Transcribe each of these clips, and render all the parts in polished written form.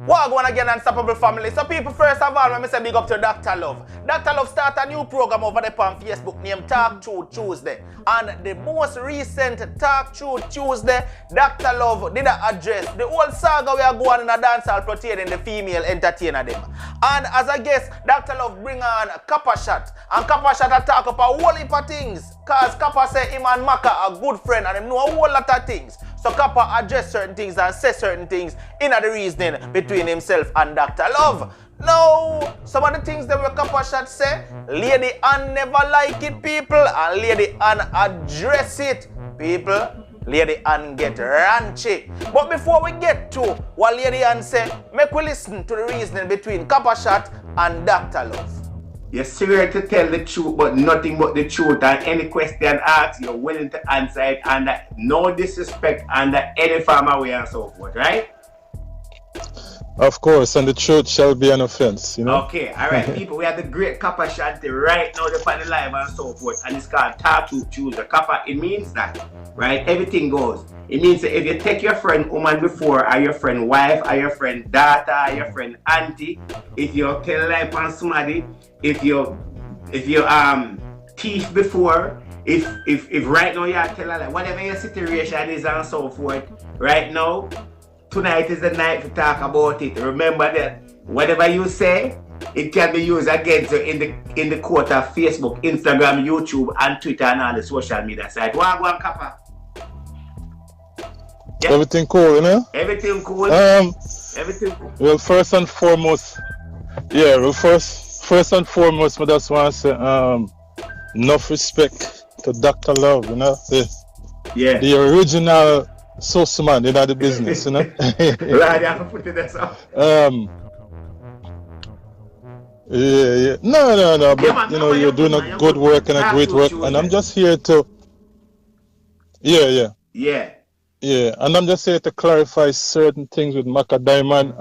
Wagwan again, Unstoppable family. So people, first of all, let me say big up to Dr. Love. Dr. Love start a new program over there on Facebook named Talk Truth Tuesday. And the most recent Talk Truth Tuesday, Dr. Love did address the whole saga we are going in a dancehall pertaining the female entertainer them. And as a guest, Dr. Love bring on Kappa Shot. And Kappa Shot talk up a whole heap of things. Cause Kappa say him and Maka are good friend and him know a whole lot of things. So Kappa address certain things and say certain things in the reasoning between himself and Dr. Love. Now, some of the things that Kappa Shot say, Lady Ann never like it, people, and Lady Ann address it, people. Lady Ann get ranchy. But before we get to what Lady Ann say, make we listen to the reasoning between Kappa Shot and Dr. Love. You're serious to tell the truth, but nothing but the truth, and any question asked, you're willing to answer it under no disrespect, under any form of way and so forth, right? Of course, and the truth shall be an offense, you know? Okay, alright, people, we have the great Kappa Shanti right now, they're on the live and so forth, and it's called Talk Truth Tuesday. Kappa, it means that, right? Everything goes. It means that if you take your friend woman before, or your friend wife, or your friend daughter, or your friend auntie, if you tell life on somebody, if you thief before, if right now you tell her like whatever your situation is and so forth, right now, tonight is the night to talk about it. Remember that whatever you say, it can be used against you in the court of Facebook, Instagram, YouTube, and Twitter, and all the social media sites. Wagwan Kappa. Yeah. Everything cool, you know? Everything cool. Everything cool. Well, first and foremost, first and foremost, I just want to say enough respect to Dr. Love, you know? The original sauce man in the business, you know? Right, I have to put it there. Yeah. No, but man, you know, you're doing a good work and a great work, and I'm just here to Yeah, and I'm just here to clarify certain things with Maka Diamond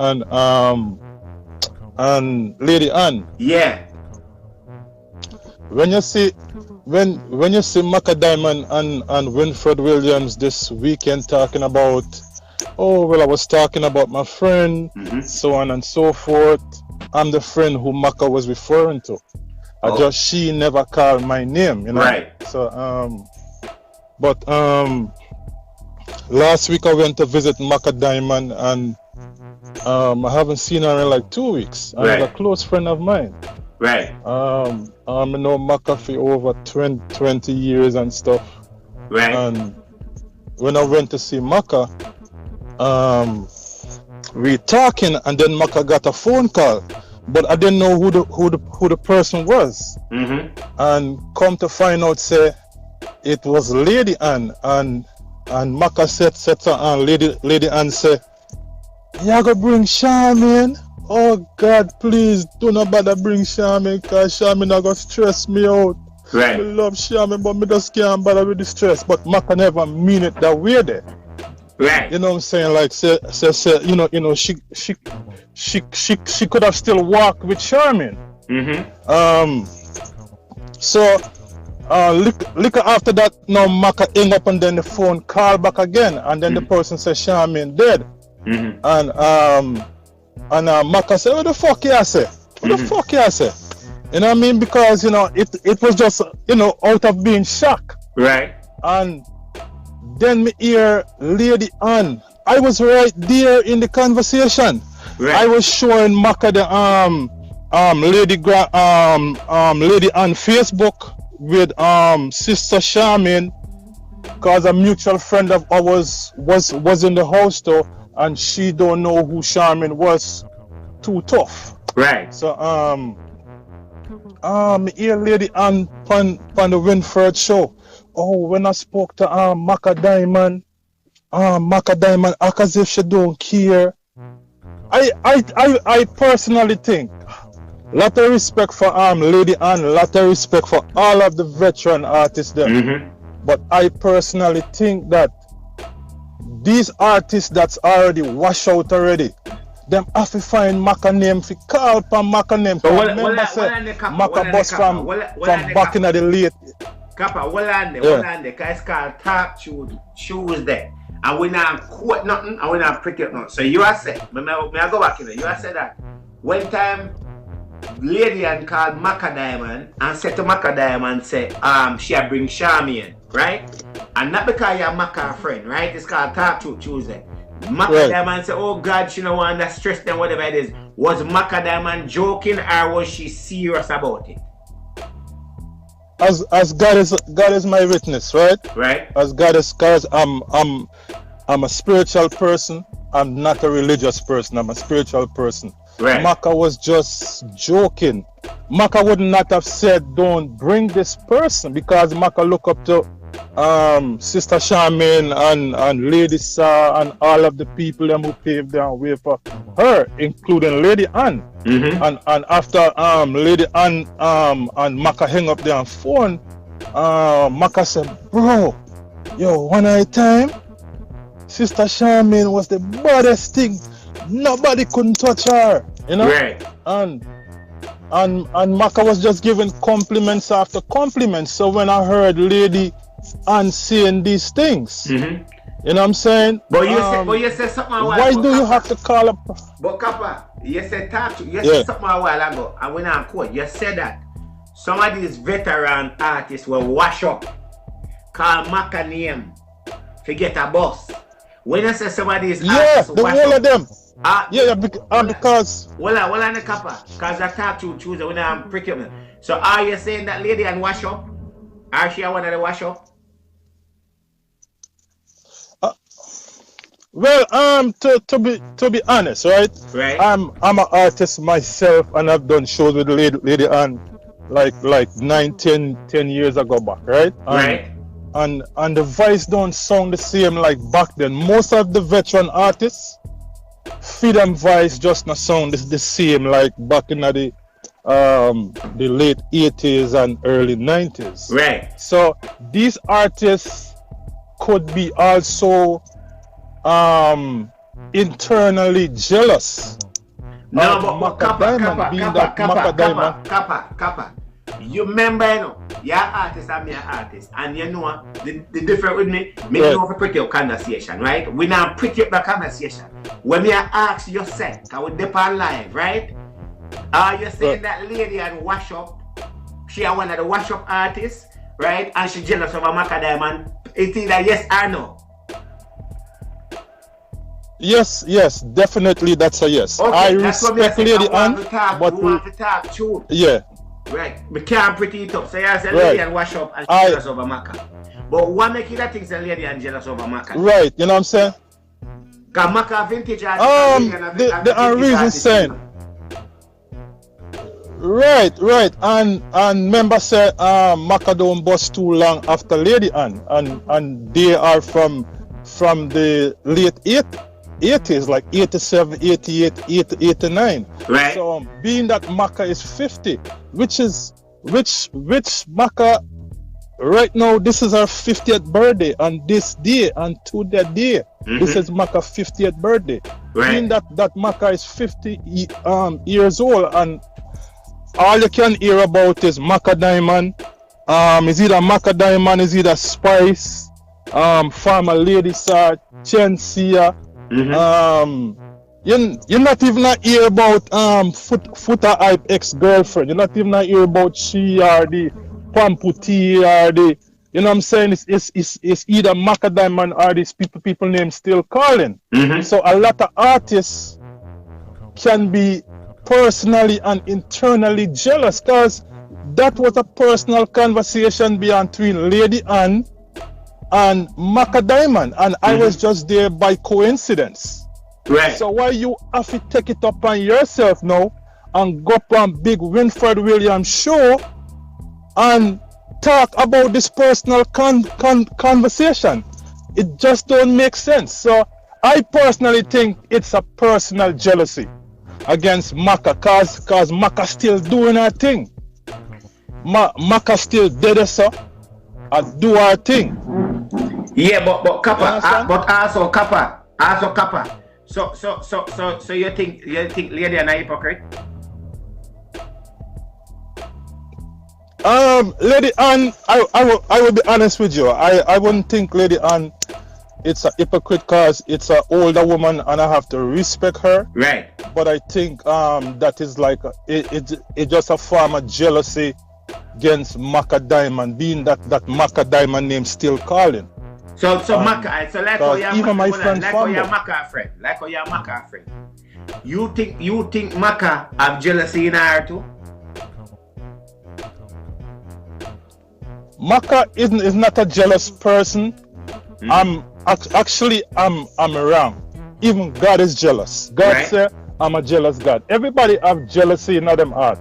and Lady Ann. Yeah. When you see Maka Diamond and Winfred Williams this weekend talking about, oh well, I was talking about my friend, so on and so forth. I'm the friend who Maka was referring to. She never called my name, you know. Right. So last week I went to visit Maka Diamond and I haven't seen her in like 2 weeks. And right. a close friend of mine. Right. I know Maka for over 20 years and stuff. Right. And when I went to see Maka, we talking and then Maka got a phone call. But I didn't know who the person was. And come to find out, say it was Lady Ann, and Maka said Lady Ann said, "You gonna bring Charmaine? Oh God, please do not bother bring Charmaine, cause Charmaine not gonna stress me out. Right. I love Charmaine, but me just can't bother with the stress." But Maka never mean it that way there. Right. You know what I'm saying? Like say she could have still walked with Charmaine. So little after that, now Maka hang up and then the phone call back again, and then the person says Charmaine dead. And Maka said, "What the fuck you say? What the fuck you say?" You know what I mean? Because you know it was just out of being shocked. Right. And then me hear Lady Ann. I was right there in the conversation. Right. I was showing Maka the Lady Ann Facebook with Sister Charmaine, cause a mutual friend of ours was in the house though, and she don't know who Charmaine was. Too tough. Right. So here Lady Ann on the Winfred show. Oh, when I spoke to Maka Diamond act as if she don't care. I personally think lot of respect for Lady Ann, lot of respect for all of the veteran artists there. But I personally think that these artists that's already washed out already, them have to find Maka name fi call for Maka name. So remember say Maka bus from back in the late. Kappa, hold on there, cause it's called Talk Truth Tuesday. and we not quote nothing, and we not prick up nothing. So you are said, may I go back in there, you are said that one time lady and called Maca Diamond and said to Maca Diamond say she bring Charmian, right? And not because you're Maca friend, right? It's called Talk Truth Tuesday. Maca Diamond say, oh God, she don't want to stress them, whatever it is. Was Maca Diamond joking or was she serious about it? As God is my witness, right? Right. As God is, cause I'm a spiritual person. I'm not a religious person. I'm a spiritual person. Right. Maca was just joking. Maca would not have said, "Don't bring this person," because Maca look up to Sister Charmaine and Lady Sa and all of the people them who paved their way for her, including Lady Anne. And after Lady Anne and Maca hang up their phone, Maca said, "Bro, yo, one at a time, Sister Charmaine was the baddest thing. Nobody couldn't touch her, you know." Right. And Maca was just giving compliments after compliments. So when I heard Lady Anne saying these things, you know what I'm saying? But you said something a while why ago. do you have to call up? But Kappa, you said said something a while ago, and when I quote, you said that some of these veteran artists will wash up, call Maca name, forget a boss. When I say some of these artists the wash whole up, of them. because well on the Kappa, because I talk to Tuesday when I'm pricky. So are you saying that Lady and wash up? Are she one of the wash up? Well, to be honest, right? Right. I'm an artist myself, and I've done shows with Lady Anne like 9-10 years ago back, right? Right. And the voice don't sound the same like back then. Most of the veteran artists, feed them voice just not sound the same like back in the late 80s and early 90s. Right. So these artists could be also internally jealous. No, but Kappa. You remember, you know, you're an artist and me an artist, and you know the difference with me know for pretty up conversation, right? We now pretty up the conversation. When me ask you say, can we dip on live, right? Are you saying that Lady and wash up? She is one of the wash up artists, right? And she jealous of a Maca Diamond. It's either yes or no. Yes, definitely that's a yes. Okay, I respect Lady Anne, but we want to talk truth. Yeah. Right, we can't pretty it up. So you say Lady and wash up and she jealous over Maca. But what make you that think say Lady and jealous over Maca? Right, you know what I'm saying? Cause Maca vintage artist. The reason saying. Right, and member said Maca don't bust too long after Lady Anne, and they are from the late 80s, like 87, 88, 89. Right. So being that Maca is 50, which Maca right now, this is her 50th birthday on this day, and to that day, this is Maca 50th birthday. Right. Being that Maca is 50 years old, and all you can hear about is Maca Diamond. Is either Maca Diamond, is either Spice, Farmer Lady Sa, Chensia. You're not even not hear about Footer Hype ex-girlfriend. You're not even not hear about she or the Pamputi or the, you know what I'm saying? It's either Maca Diamond or these people names still calling. So a lot of artists can be personally and internally jealous, because that was a personal conversation between Lady Anne and Maca Diamond, and I was just there by coincidence. Right. So why you have to take it upon yourself now and go up on Big Winfred Williams show and talk about this personal conversation? It just don't make sense. So I personally think it's a personal jealousy against Maca, cause Maca still doing her thing. Maca still dead, so I do her thing. Yeah, but Kappa, but also Kappa. So you think Lady Anne a hypocrite? Lady Anne, I will be honest with you. I wouldn't think Lady Anne it's a hypocrite because it's an older woman and I have to respect her. Right. But I think that is like it's just a form of jealousy against Maka Diamond, being that Maka Diamond name still calling. So Maka, so like how you're even my friend, like how you're Maka friend, like how you're Maka friend. You think Maka have jealousy in her too? Maka is not a jealous person. I'm wrong. Even God is jealous. God said, I'm a jealous God. Everybody have jealousy in them heart.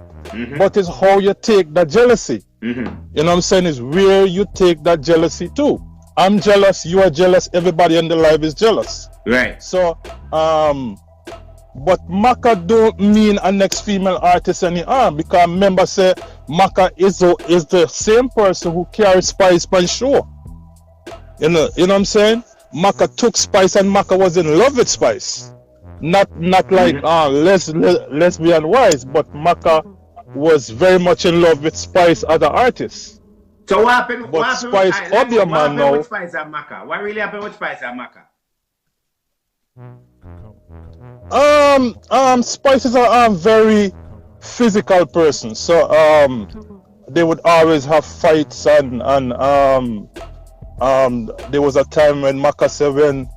But it's how you take that jealousy. You know what I'm saying? Is where you take that jealousy to. I'm jealous, you are jealous, everybody in the life is jealous. Right. So, but Maka don't mean a next female artist any harm, because remember say Maka is the same person who carries Spice on show. You know what I'm saying? Maka took Spice and Maka was in love with Spice. Not like lesbian wise, but Maka was very much in love with Spice other artists. So what happened? But what Spice happened, your man now. with Spice and Maka? What really happened with Spice and Maka? Spice is a very physical person, so they would always have fights and there was a time when Maka said when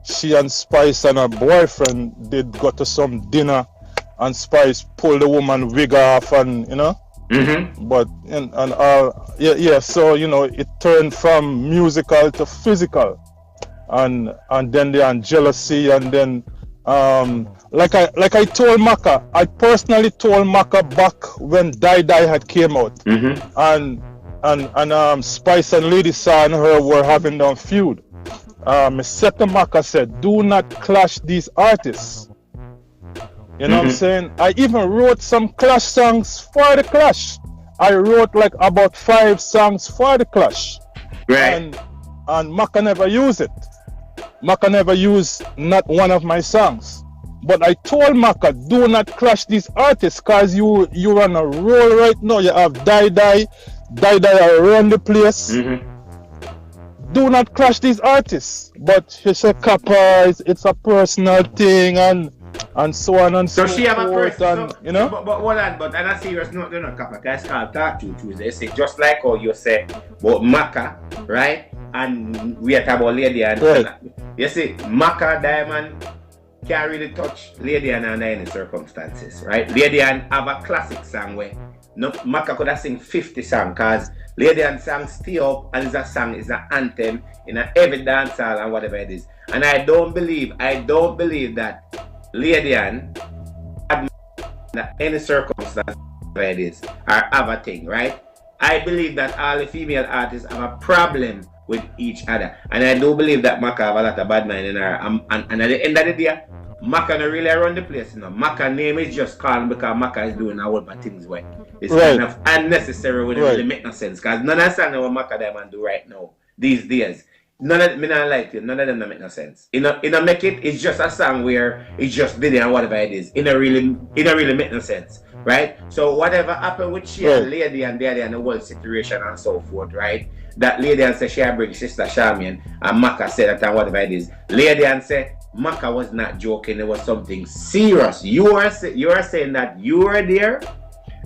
she and Spice and her boyfriend did go to some dinner and Spice pulled the woman wig off and you know. But so you know it turned from musical to physical, and then the jealousy, and then like I told Maka, I personally told Maka back when Die had came out, and Spice and Lady Saw and her were having a feud. I said to Maka, said, do not clash these artists. You know what I'm saying? I even wrote some Clash songs for the Clash. I wrote like about 5 songs for the Clash. Right. And Maka never used it. Maka never used not one of my songs. But I told Maka, do not clash these artists, because you're on a roll right now. You have Die around the place. Do not clash these artists. But she said, Kappa, it's a personal thing and so on and so forth. So she have a person, you know? But hold on, but on a serious note, you know, Kappa, guys can't talk to Tuesday. Say just like how you say about Maka, right? And we are talking about Lady and you see, Maka Diamond can't really touch Lady Ann under any circumstances, right? Lady Ann have a classic song where Maka could have sing 50 songs, because Lady Ann song Stay Up and is a song, is an anthem in every dance hall and whatever it is. And I don't believe that Lady Ann had any circumstance where it is or have a thing, right? I believe that all the female artists have a problem with each other, and I do believe that Maka have a lot of bad mind in her. And at the end of the day, Maka don't really run the place, you know. Maka name is just called because Maka is doing a whole lot of things where it's kind of unnecessary, when it really make no sense. Because none of the what Maka Diamond do right now these days, none of me not like it. None of them don't make no sense. You know make it. It's just a song where it's just video and whatever it is. It don't really make no sense, right? So whatever happened with she and Lady and Daddy and the whole situation and so forth, right? That Lady and say she bring sister Charmian and Maka said that and whatever it is. Lady and say Maka was not joking. It was something serious. You are saying that you were there,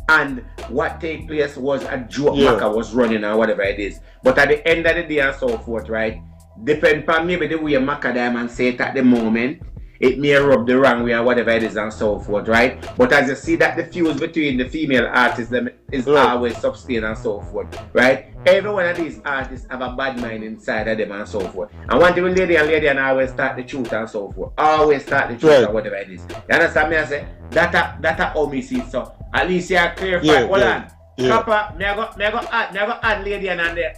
and what take place was a joke Maka was running or whatever it is. But at the end of the day and so forth, right? Depend on maybe the way Maka Diamond say it at the moment, it may rub the wrong way or whatever it is and so forth, right? But as you see that the fuse between the female artists is always sustained and so forth, right? Every one of these artists have a bad mind inside of them and so forth. And one thing with Lady and always start the truth and so forth. Always start the truth or whatever it is. You understand me? I say that how me see it. So at least you are clear. Hold on. Kappa, me go add Lady and there.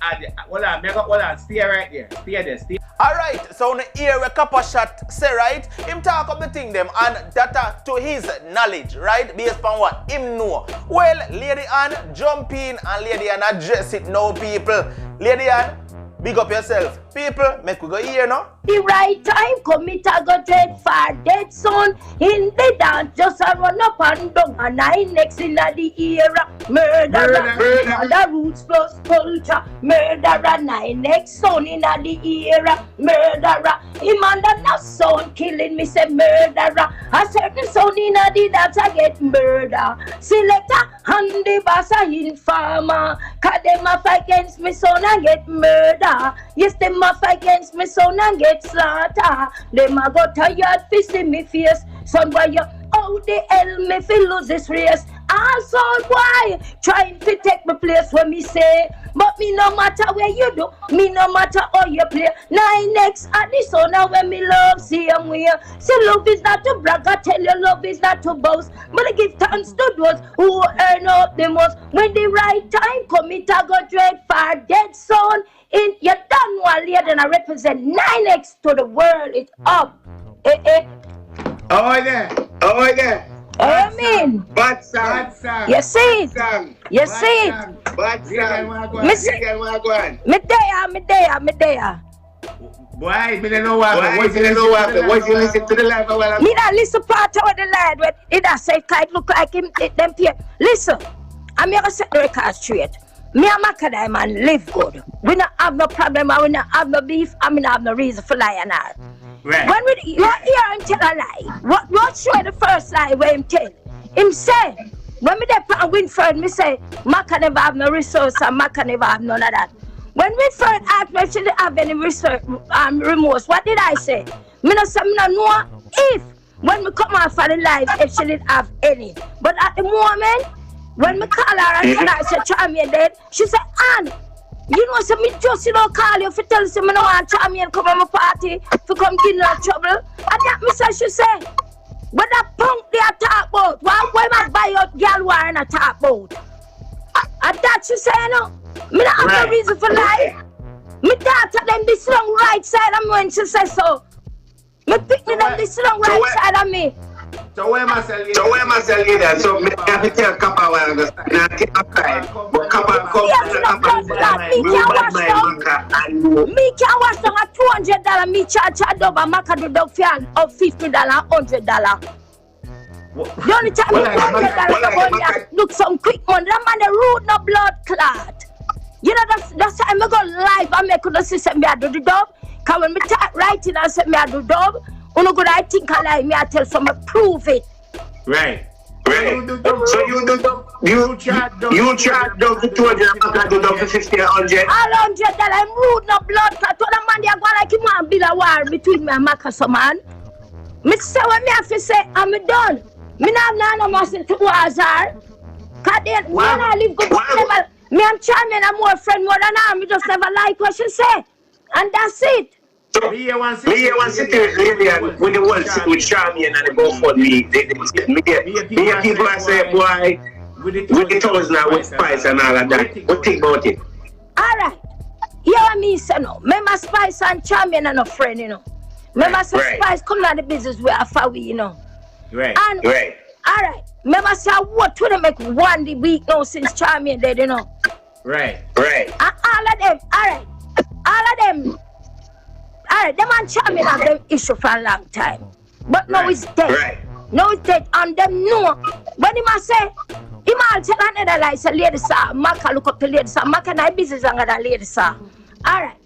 Hold on, stay right there. Stay. Alright, so on the ear where Kappa shot say, right? Him talk up the thing them, and that to his knowledge, right? Based on what him know. Well, Lady Ann jump in and Lady Ann address it now, people. Lady Ann, big up yourself. People, make we go here now. The right time, commit a go dead far dead soon. In the dance, just a run up up and down, and I next in the era. Murderer, the roots plus culture. Murderer, nine next son in the era. Murderer, him under no son killing me, say murderer. A certain son in the that I get murder. Selector, and the boss a informer. Cause them up against me son and get murder. Yes, them up against me son and get slaughter. Them a go tired fi see me face. Son boy, you how the hell me fi lose this race? Also why trying to take my place when me say, but me no matter where you do, me no matter how you play. 9X at the sun when me love same way. Say love is not to brag, I tell you love is not to boast. But I give thanks to those who earn up the most. When the right time come, it a go dread for dead son. In you done one later than I represent 9X to the world. It's up. Oh yeah. Amen. Bad song. You see it. You see it. Bad song. Me there. Boy, me don't know what. Once you listen to the live, me not listen part of the lad when it does say it look like him them here. Listen, I'm gonna set the record straight. Me and Macadam man live good. We not have no problem, we not have no beef, I mean have no reason for lying all. Right. When you hear him tell a lie, what show the first lie where him tell? Him say, when me there on Winford, me say, Maca never have no resource and Maca never have none of that. When Winford asked me if she didn't have any resource, remorse, what did I say? Me no say, me no know if, when me come out for the life, if she didn't have any. But at the moment, when me call her and tell her, I said, Charmian dead, she said, Ann, you know, so me just call you for tell you, me no want Charmian come on my party, for come give no trouble. And that me say, she said, but that punk they are talk about, why I buy out girl war and a talk about? And that she say, no, me not have no reason for life. Me daughter them this long right side of me when she say so. Me pick me them this long right side of me. So where must I leave? That? So me have to tell Kappa while I'm going to take a time. But Kappa comes to me can wash down at $200, me charge a double, Maca do dog fan of $50, $100. The only time $100 look some quick money. That man the root no blood clot. You know that's time I go live and make the system me I do the dub. Cause when me start writing and say me I do dub, uno good I think I lie me I tell some prove it. Right. So you charge dub to 200 and do dub to 50 and 100. All $100 I'm rude no blood clot. All the man they go like him and build a war between me and Maca some man. Me say what me have to say I'm done. Me not have no more to Wazar. Cause then when I live good level, me and Charmian are more friend more than her. Me just never like what she say. And that's it. So, me here one situation when the one sit with Charmian and they go for me. Me people I say, boy, with the toes now, with Spice and all of that. What think about it? Alright. You and me say no. Remember Spice and Charmian are no friend, you know. Remember Spice come out the business where I found you know. Right. And, alright. Remember say what to them make one the week now since Charmian dead, you know. Right. And all of them, alright. Alright, them and Charmian have them issue for a long time. But now it's dead. Now it's dead. And them know. When he must say, he might tell another lie, say, lady sir, Maca look up to lady sir. Maca na business and that lady sir. Alright.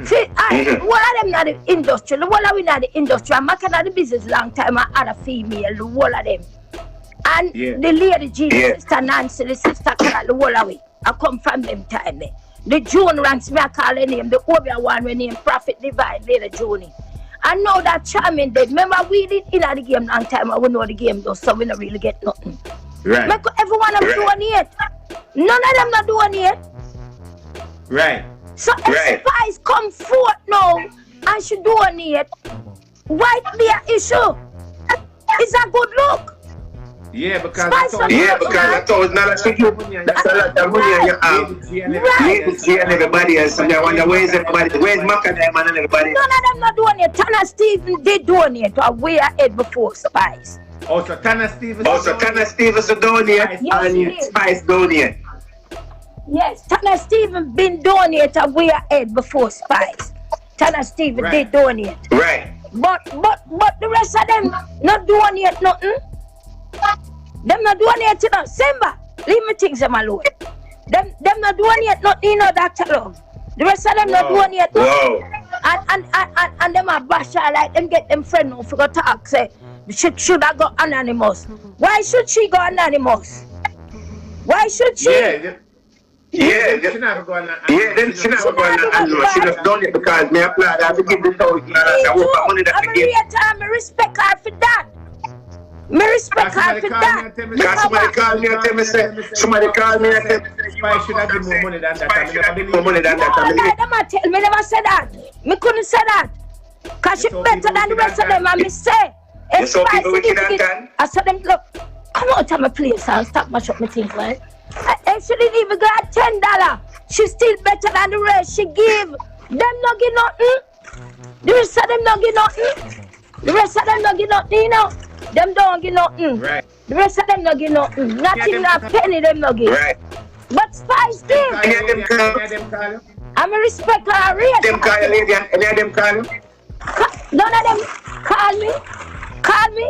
See, alright, what are them not the industry? What are we not the industry? And Maca na the business long time and other female, the whole of them. And the lady Jean, sister Nancy, the sister Carol, the whole of it. I come from them time there. The June ranks me I call her name, the Obia one we name Prophet Divine, later Juni. And now that Charming dead, remember we did in the game long time, we know the game though, so we don't really get nothing. Right. Make everyone of doing it. None of them not doing it. Right. So if Spice come forth now and she doing it, why be an issue? It's a good look. Yeah, because I thought it's not a secret. That's a lot of money you have. Right. And everybody else. And I wonder where's everybody? Where's Macadam and everybody? None of them not doing it. Tana Stephen did doing it. Or way ahead before Spice. Also, Tana Stevens doing it. And Spice doing it. Yes, Tana Stephen been doing it a way ahead before Spice. Tana Stephen did doing it. Right. But the rest of them not doing it nothing. Them not donate to no Simba. Leave me things them alone. Them not donate nothing, no Dr. Love. The rest of them not donate nothing. And them are bash like them get them friend who forgot to talk say should I go anonymous? Why should she go anonymous? Why should she? Yeah, then she never go anonymous. She just done it because me applied her to give the $1,000 money that I'm a respect her for that. Me respect her for that. Somebody called me and tell me why should I give more money than that? More money than that. Them me never said that. Me couldn't say that. Cause she better than the rest of them. And me say, if I said them, look, come out of my place and stop mash up my things, right? If she didn't even got $10, she's still better than the rest. She give. Them not give nothing. The rest of them not give nothing. The rest of them not give nothing, you know. Them don't give nothing. Right. The rest of them not give nothing. Nothing, not a penny them not give. Right. But Spice give. I'm a respect her. Them call you, lady, and any of them call you? None of them call me. Call me.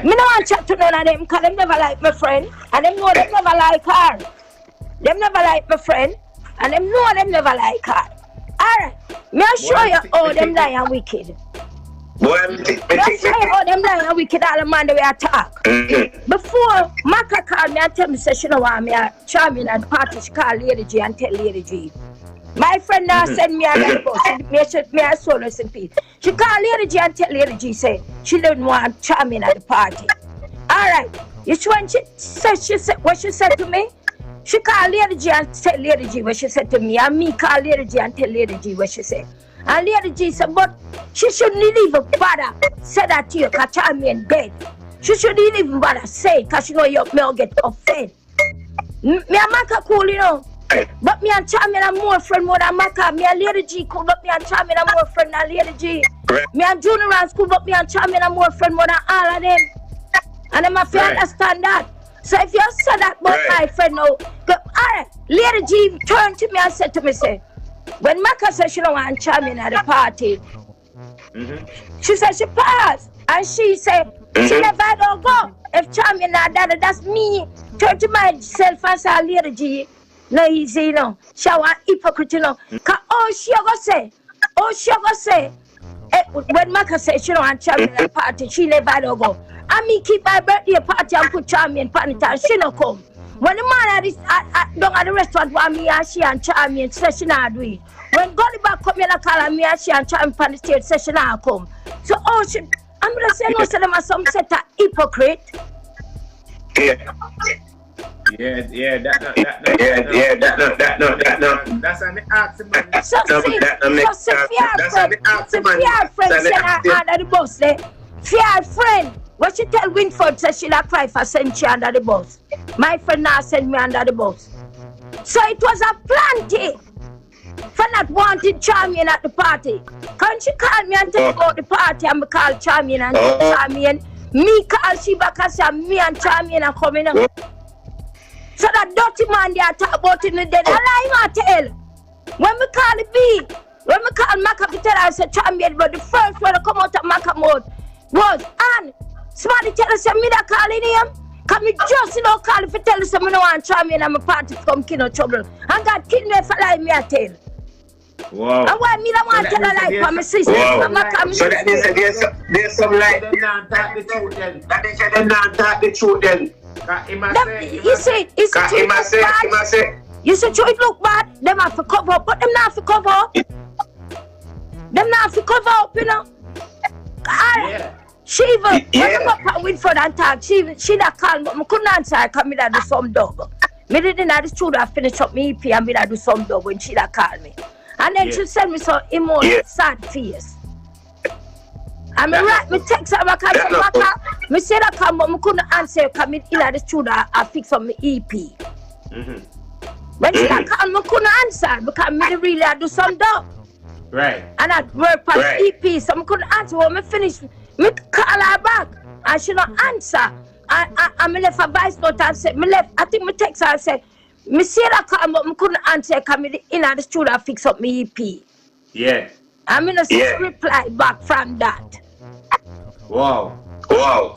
Me no want chat to none of them because them never like my friend. And them know them never like her. Them never like my friend. And them know them never like her. Alright. Me I show you how them lie and wicked. Me I show you how them lie and wicked all the man the way I talk. Before Maka called me and tell me say she don't want me to charm in at the party, she call Lady G and tell Lady G. My friend now send me a red bus. Me a solo peace. She call Lady G and tell Lady G say she didn't want charming at the party. Alright. You see when she said what she said to me? She call Lady G and tell Lady G what she said to me. And me call Lady G and tell Lady G what she said. And Lady G said, but she shouldn't even bother say that to you because Charmian dead. She shouldn't even bother say it because she know you may get offended. Me and Maka cool, you know. But me and Charmian are more friend more than Maka. Me and Lady G cool, but me and Charmian are more friend than Lady G. Me and Junior are cool, but me and Charmian are more friend more than all of them. And I'm have to understand that. So if you say that about my friend now, alright, Lady G turned to me and said to me, say, when Maka said she don't want Charmian at the party, she said she paused. And she said, she never don't go. If Charmian not that, that's me. Turn to myself and say, Lady G, no easy, you know. She want hypocrite, you know. Because all she go say, when Maka said she don't want Charmian at the party, she never don't go. And me keep my birthday party and put Charmian on it and she no come. When the man down at the restaurant want me and she and Charmian say she not do it. When Golly back come here and call me and she and Charmian on the stage say she not come. So I'm gonna say no to them as some set of hypocrite. That's an argument. So fear friend say under the bus there. Fear friend. What she tell Winford says she not cry for send she under the bus. My friend now send me under the bus. So it was a plenty for not wanting Charmian at the party. Can she call me and tell me about the party and me call Charmian and tell Charmian? Me call she back and say me and Charmian are coming up. So that dirty man they talk about in the dead. I lie tell. When me call the B, when me call Maka to tell her I say Charmian, but the first one to come out of Maka mode was and somebody tell us me that calling him. Can me just call if you tell us me no want Charmian and my party to come kill no trouble. And God kill me if I lie me I tell. Wow. And why me don't want to tell a lie for my sister? Wow. So that means there's some lie. They not talk the truth then. That they say they not talk the truth then. You say it look bad, them have to cover up, but them not have to cover up. Them not have to cover up, you know. She even when I up with Winford and talk, she that called me, I couldn't answer, I come in and do some dog. Me didn't have the studio, I finish up my EP and me that do some dog when she that called me. And then she send me some emotional sad face. And me write me text her back and Maka, me say that come but I couldn't answer, come in the studio, I fix up my EP. When she that called me, I couldn't answer because me really I do some dog. Right. And I work on EP, so I couldn't answer. When I finish, me call her back and she don't answer. I left a voice note and said, I think me text her and said, me say that call but I couldn't answer, come in the studio I fix up my EP. Yeah. I'm going to reply back from that. Wow.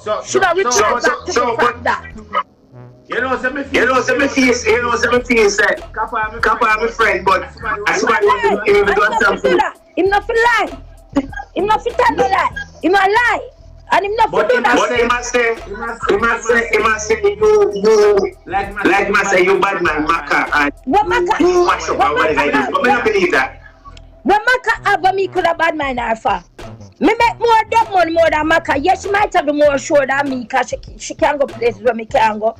So she don't reply back to me from that. some me feel say, Kappa my friend, but I swear him do something. Him not for lie. Him not for tell no lie. Him a lie. And him not for do that. But he must say you like must say you bad man Maka and you mash up and whatever it is. But me not believe that. When Maka have me could have bad mind her for. Me make more dead money more than Maka. Yes, she might have the more sure than me because she can go places where me can go.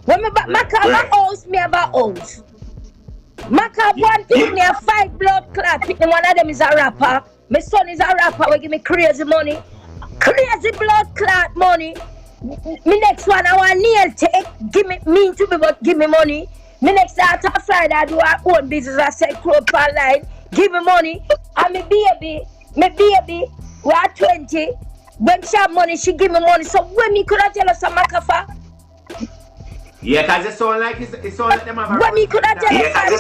When me Maka have a house, me have a house. Maka have one thing, me have 5 blood clots. One of them is a rapper. My son is a rapper, will give me crazy money. Crazy blood clot money. Me next one, I want nail take. Give me, mean to me, but give me money. Me next after Friday, I do our own business. I sell clothes online. Give me money. And my baby, we are 20. When she have money, she give me money. So when me could have tell us a Makafa? Yeah, cause it sound like it sound like them have a when me could have tell us cause it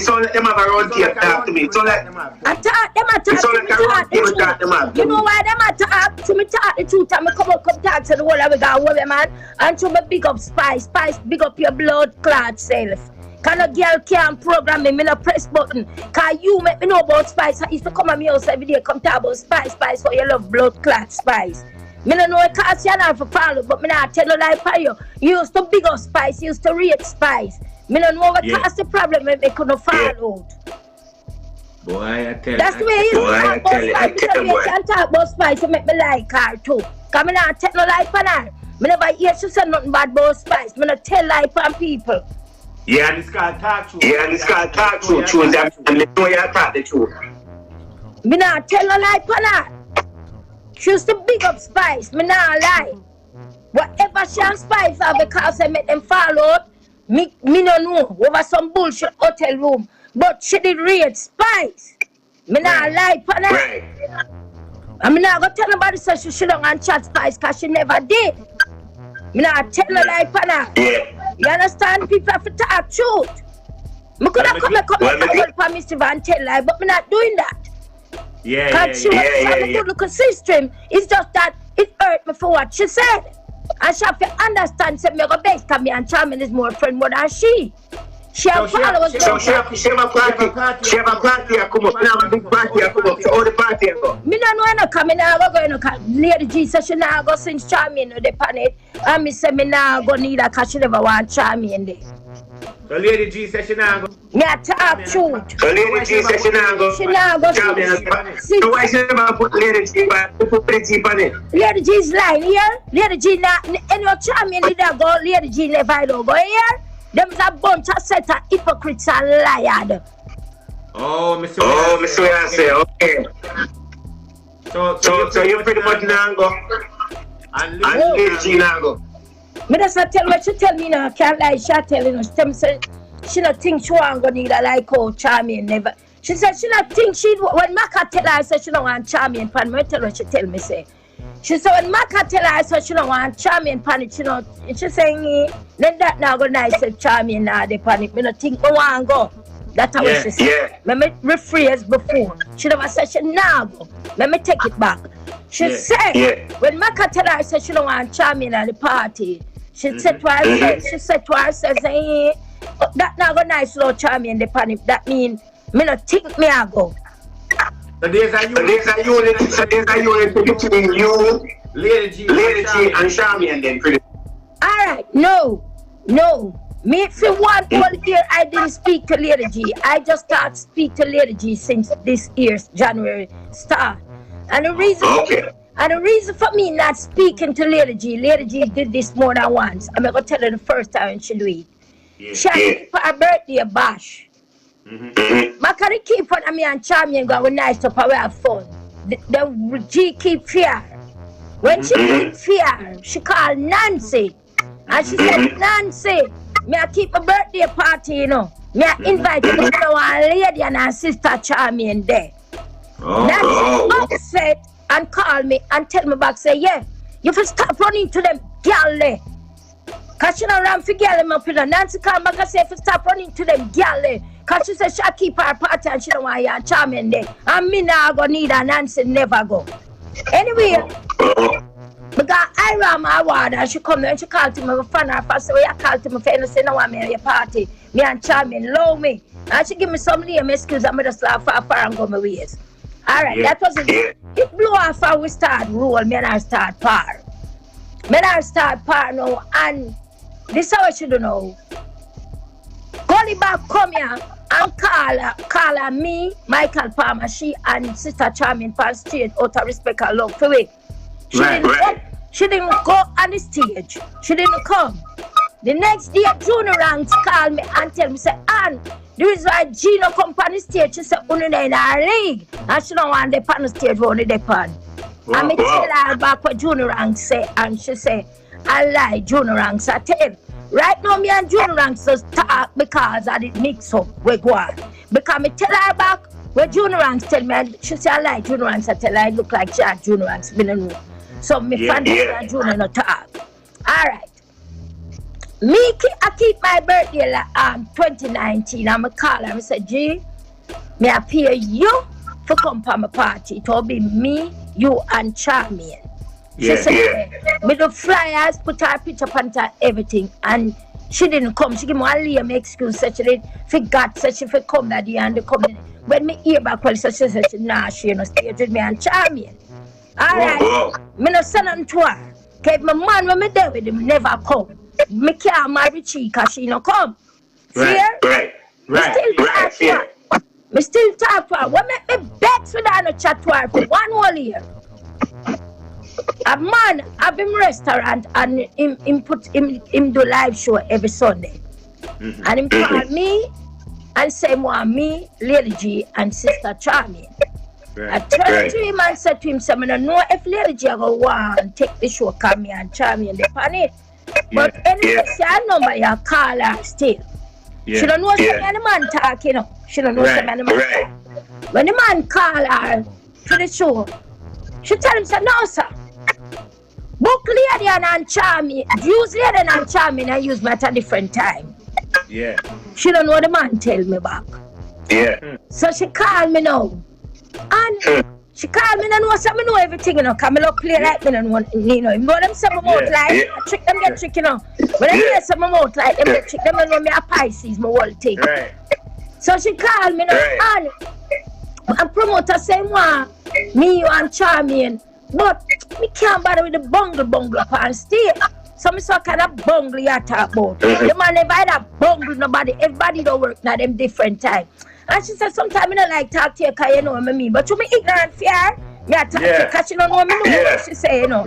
sound like them have a road here talk to me. It sound like them attack them attack. It sound like a road here talk them have. You know why them attack? To me talk the truth and me come talk to the whole of we got worry man. And to me big up Spice, big up your blood clot self. Can a girl can't program me no press button. Cause you make me know about Spice. I used to come at me house every day, come talk about Spice, for you love blood clot Spice. Me no know it cost you not for follow, but me not tell you like for you. You used to big up Spice, you used to rate Spice. Me no know what cost the problem when they couldn't follow. Boy, I tell you. That's the way you talk about Spice. Because you can talk about Spice and make me like her too. Cause me not tell no lie for her. Me never hear she say nothing bad about Spice. Me not tell lie for people. Yeah, and it's called talk truth. And me know you talk the truth. Me not tell no lie for her. She used to big up Spice, me not lie. Whatever she and Spice have because I make them fall out, me no know. Over some bullshit hotel room. But she did rate Spice. Me not lie for her. Right. And me not go tell nobody so she don't and chat Spice because she never did. Me not tell no lie for her. Yeah. You understand? People have to talk truth. Me could have come for Mr. Van tell lie, but me not doing that. Yeah. Good look at system. It's just that it hurt me for what she said. And she have to understand that me go best because me and Charmin is more friend more than she. She have followers. So she have a party. She have a party come up. Me have a big party come up. So all the party go. Me no know no come. Me now go no come. Lady G said she now go since Charmin no depend it. And me say me now go need her because she never want Charmin there. So Lady G said she now go. Me a talk truth. So Lady G said she now go. She now go. So why she never put Lady G back? Put Lady G on it. Lady G's lying here. Lady G now. Any Charmin did that go. Lady G never go here. Them is a bunch of set of hypocrites and liars. Oh, Mr. I say, okay. So you pretty much now go. And Lady G now go. Me just tell what she tell me now. Can't lie. She tell you. She tell me say she not think she want go need a like how Charmin never. She said she not think she when Maka tell her say she don't want Charmin pan. Me tell her she tell me say. She said when Maka tell her so she don't want Charmin pan, she not. She saying then that now go nice if Charmin now they panic. Me not think I want go. That's how she said. Let me rephrase before. She never said she now go. Let me take it back. She said when Maka tell her so she don't want Charmin at the party. She said to herself, hey, that now go nice little Charmin the panic. That mean me not think me I go. So there's a unit between you, Lady G and Charmin then pretty. Alright, no. Me for one whole year I didn't speak to Lady G. I just started to speak to Lady G since this year's January start. And the reason for me not speaking to Lady G did this more than once. I'm gonna tell her the first time she do it. She had for her birthday a bash. Makari keep on me and Charmin go with nice up and we have fun. The G keep fear. When she keep fear, she called Nancy. And she said, Nancy, me I keep a birthday party, you know. Me I invite you to one lady and her sister Charmin there. Nancy upset and call me and tell me back, say, yeah, you have to stop running to them girl there. Cause she don't run for girl up in Nancy called back and say, if you stop running to them girl there. Cause she said she'll keep her party and she don't want your Charmin there. And me now go need her, Nancy never go. Anyway, Because I ran my ward and she come and she called to me for fun her first. So I called to me for anything I want me at your party. Me and Charming love me. And she give me some lame excuse and I just laugh far and go my ways. Alright, that was it. It blew off how we start roll, me and I start par. Me and I start par now, and this is how I should know. Gully back come here and call her me, Michael Palmer, she and Sister Charming for straight out of respect and love for me. She didn't go on the stage. She didn't come. The next day, Junior Ranks called me and tell me, say, Ann, the reason why Gino come on the stage, she said, only in our league. And she don't want to on the stage, only they pan. And me tell her back what Junior Ranks say, and she say, I lie, Junior Ranks, I tell him. Right now, me and Junior Ranks just talk because I did mix up with one. Because me tell her back what Junior Ranks tell me, and she say, I lie, Junior Ranks, I tell her, I look like she had Junior Ranks been in the room. So me find that Junior no talk. Alright. I keep my birthday 2019. I'm a call her. I say, G, me I pay you for come to my party. It will be me, you, and Charmian. She said, me the flyers, put her picture on everything. And she didn't come. She gave me a lame excuse. So she did forgot. So she come that day and they come in. When me hear back, well, so she said, nah, she no stay with me and Charmian. Alright, me no send them to her. Cause my man when me there with him never come. Me can't marry she cause she no come. Right. Me still talk to her. What make me begs with her no chat to her for one whole year? A man have him restaurant and him do live show every Sunday. And him call me and say more me, Lady G and Sister Charming. I turned to him and said to him, I don't know if Lady G go want to take the show, come here and Charming and depend it. But anyway, see her number, you call her still. She don't know some of the man talk, you know. She don't know some of the man talk. When the man call her to the show, she tell him, say, no, sir. Book Lady and Charming, use Lady and Charming and use me at a different time. She don't know the man tell me back. So she called me now. And she called me and know some know everything, you know, because I don't play like me, you know. But them say my mouth like, I trick them get trick, you know. When I hear some my mouth like them get trick, them know me a Pisces, my whole thing. So she called me now and promoter say, me, you and Charming, but me can't bother with the bungle up on stage. So me so kind of bungle you talk about. The man never had a bungle nobody, everybody don't work now them different time. And she said, sometimes I don't like talk to you because you know what I mean. But you me ignorant fear. Me talk to you because she don't know me what she say, you know.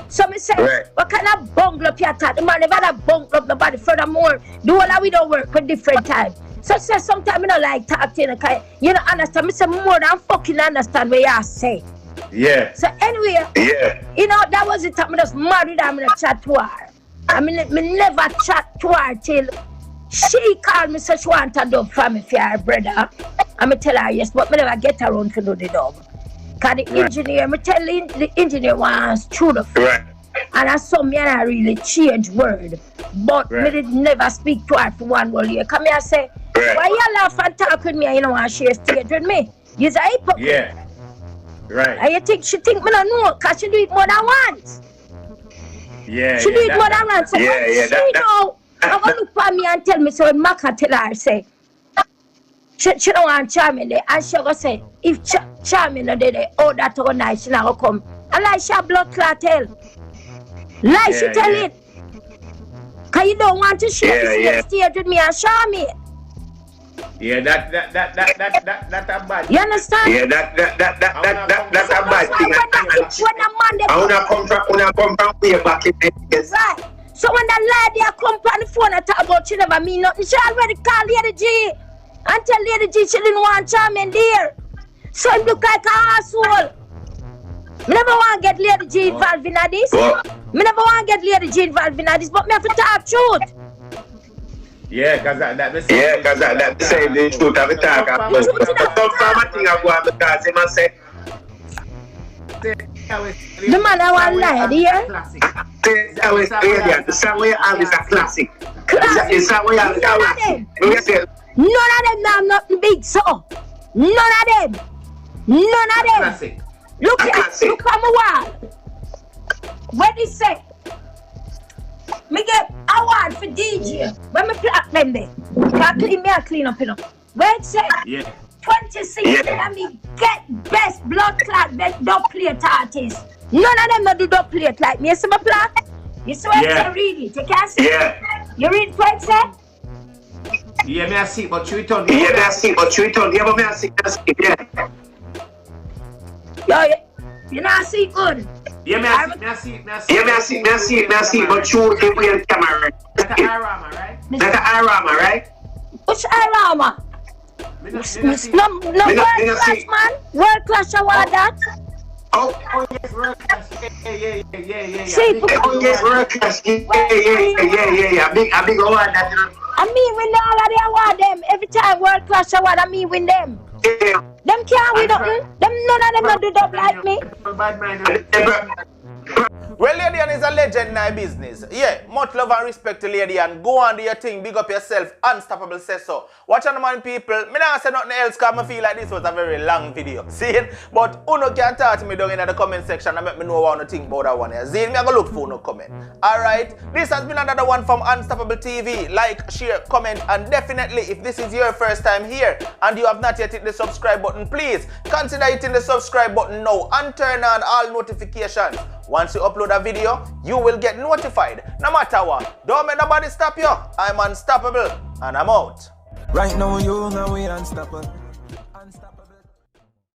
So me say, what kind of bungle up you talk? The man never had a bungle up nobody. Furthermore, the whole of we don't work for different time. So she said, sometimes I don't like talk to you because you don't understand. Me say, more than fucking understand what you say. So anyway, you know, that was the time I just married her, I chat to her. I mean, me never chat to her till she called me, so she want a dub for me for her brother. And I tell her yes, but I never get around to do the dub. Because the engineer, I tell the engineer wants true the phone. And I saw me and I really change word. But me did never speak to her for one whole year. Come here and say, why you laugh and talk with me and you don't want to share stage with me? You're a hypocrite. And you think she think me don't know because she do it more than once. She do it more than once. So she know. I'm going to look for me and tell me, so when Maka tell her, say, she don't want Charming there. And she go say, if Charming not there, oh, that all night, she not come. And like she a blood clot tell. Like she tell it. Because you don't want to share the stage with me and Charming. That's a bad. You understand? That's a bad thing. When a man they come from way back in the days. Right. So when that lady come on the phone and talk about she never mean nothing, she already called Lady G and tell Lady G she didn't want Charming there. So it look like an asshole. Me never want to get Lady G involved in this. Me never want to get Lady G involved in this, but me have to talk truth. Because that the same the truth of the talk about. Some thing I go because he must say. The man I want to lie here. The song we have is a classic. None of them now nothing big, so. None of them. Classic. Look at my wall. What he say? Me get award for DJ. When me plot them there. Can't clean me and clean up, you know. Where it say? Yeah. 2016 and me get best blood clot best dub plate artist. None of them not do dub plate like me. You see my plot? You see what I read it? You can't see it? You read what it say? Yeah, me I see, but you don't. Yeah, me I see, but you don't. Yeah, but me I see, yeah. Yo, you not see good. Yeah, me I see, but you in the camera. Like an Irama, right? Like an Irama, right? Which Irama? No world class, man. World class award that. Oh yes, world class. Yeah. See, Oh yes, world class. Yeah. Big award that. I mean win all of the award them. Every time world class award, I mean win them. Yeah. Them can't win nothing. Them none of them not do dub like me. Well, Lady Ann is a legend in our business. Yeah, much love and respect to Lady Ann. Go on do your thing, big up yourself. Unstoppable says so. Watch on the man, people. Me not say nothing else because I feel like this was a very long video. See it? But uno can talk to me down in the comment section and make me know what you think about that one here. See it? Me I go look for no comment. Alright, this has been another one from Unstoppable TV. Like, share, comment, and definitely if this is your first time here and you have not yet hit the subscribe button, please consider hitting the subscribe button now and turn on all notifications. Once you upload a video, you will get notified. No matter what, don't make nobody stop you. I'm unstoppable and I'm out. Right now, you know we unstoppable.